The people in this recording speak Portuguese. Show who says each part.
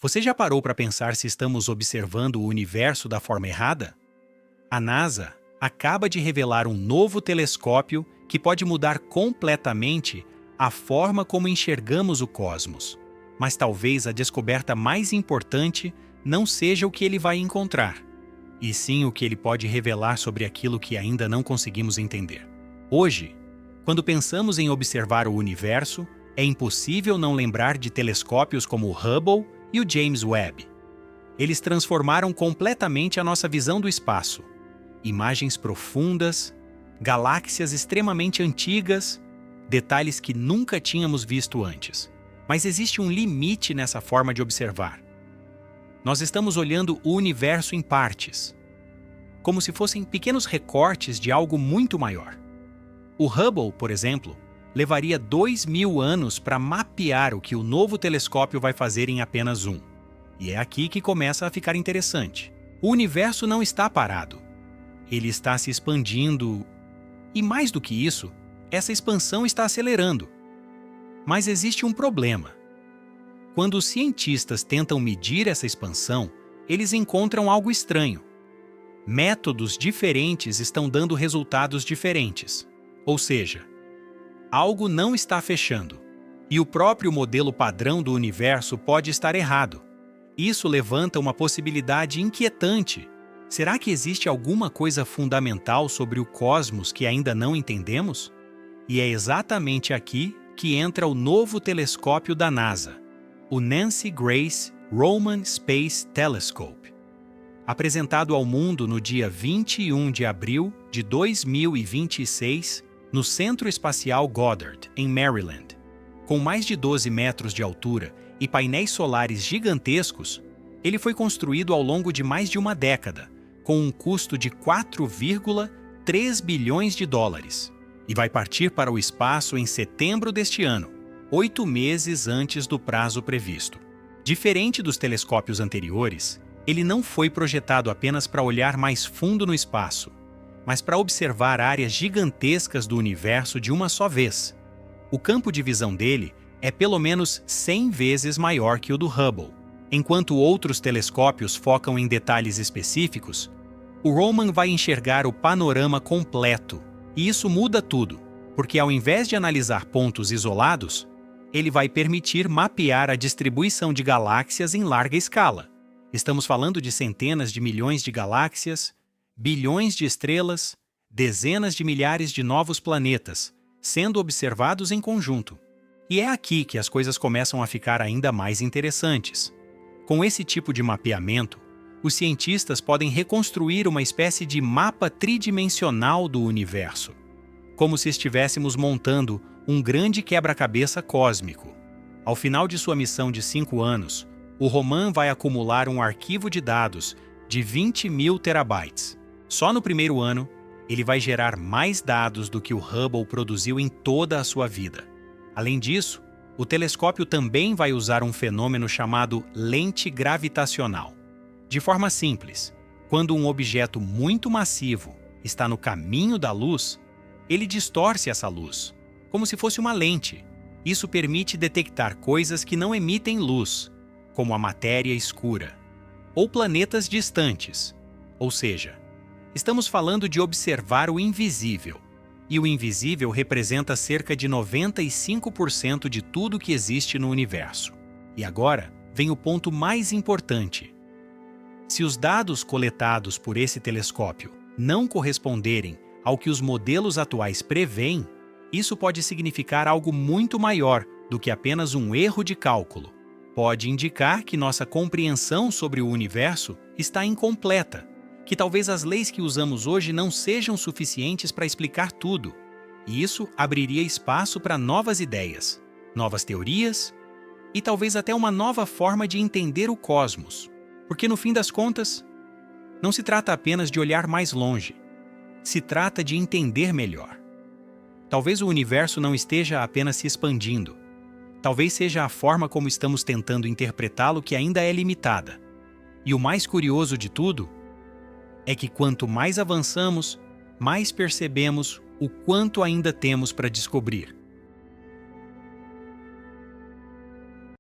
Speaker 1: Você já parou para pensar se estamos observando o universo da forma errada? A NASA acaba de revelar um novo telescópio que pode mudar completamente a forma como enxergamos o cosmos. Mas talvez a descoberta mais importante não seja o que ele vai encontrar, e sim o que ele pode revelar sobre aquilo que ainda não conseguimos entender. Hoje, quando pensamos em observar o universo, é impossível não lembrar de telescópios como o Hubble e o James Webb. Eles transformaram completamente a nossa visão do espaço. Imagens profundas, galáxias extremamente antigas, detalhes que nunca tínhamos visto antes. Mas existe um limite nessa forma de observar. Nós estamos olhando o universo em partes, como se fossem pequenos recortes de algo muito maior. O Hubble, por exemplo, levaria 2000 anos para mapear o que o novo telescópio vai fazer em apenas um. E é aqui que começa a ficar interessante. O universo não está parado. Ele está se expandindo. E mais do que isso, essa expansão está acelerando. Mas existe um problema. Quando os cientistas tentam medir essa expansão, eles encontram algo estranho. Métodos diferentes estão dando resultados diferentes. Ou seja, algo não está fechando. E o próprio modelo padrão do universo pode estar errado. Isso levanta uma possibilidade inquietante. Será que existe alguma coisa fundamental sobre o cosmos que ainda não entendemos? E é exatamente aqui que entra o novo telescópio da NASA, o Nancy Grace Roman Space Telescope. Apresentado ao mundo no dia 21 de abril de 2026, no Centro Espacial Goddard, em Maryland. Com mais de 12 metros de altura e painéis solares gigantescos, ele foi construído ao longo de mais de uma década, com um custo de 4,3 bilhões de dólares, e vai partir para o espaço em setembro deste ano, 8 meses antes do prazo previsto. Diferente dos telescópios anteriores, ele não foi projetado apenas para olhar mais fundo no espaço, mas para observar áreas gigantescas do universo de uma só vez. O campo de visão dele é pelo menos 100 vezes maior que o do Hubble. Enquanto outros telescópios focam em detalhes específicos, o Roman vai enxergar o panorama completo. E isso muda tudo, porque ao invés de analisar pontos isolados, ele vai permitir mapear a distribuição de galáxias em larga escala. Estamos falando de centenas de milhões de galáxias, bilhões de estrelas, dezenas de milhares de novos planetas, sendo observados em conjunto. E é aqui que as coisas começam a ficar ainda mais interessantes. Com esse tipo de mapeamento, os cientistas podem reconstruir uma espécie de mapa tridimensional do universo, como se estivéssemos montando um grande quebra-cabeça cósmico. Ao final de sua missão de 5 anos, o Roman vai acumular um arquivo de dados de 20.000 terabytes. Só no primeiro ano, ele vai gerar mais dados do que o Hubble produziu em toda a sua vida. Além disso, o telescópio também vai usar um fenômeno chamado lente gravitacional. De forma simples, quando um objeto muito massivo está no caminho da luz, ele distorce essa luz, como se fosse uma lente. Isso permite detectar coisas que não emitem luz, como a matéria escura, ou planetas distantes. Ou seja, estamos falando de observar o invisível, e o invisível representa cerca de 95% de tudo que existe no universo. E agora vem o ponto mais importante. Se os dados coletados por esse telescópio não corresponderem ao que os modelos atuais prevêem, isso pode significar algo muito maior do que apenas um erro de cálculo. Pode indicar que nossa compreensão sobre o universo está incompleta, que talvez as leis que usamos hoje não sejam suficientes para explicar tudo. E isso abriria espaço para novas ideias, novas teorias e talvez até uma nova forma de entender o cosmos. Porque, no fim das contas, não se trata apenas de olhar mais longe. Se trata de entender melhor. Talvez o universo não esteja apenas se expandindo. Talvez seja a forma como estamos tentando interpretá-lo que ainda é limitada. E o mais curioso de tudo é que quanto mais avançamos, mais percebemos o quanto ainda temos para descobrir.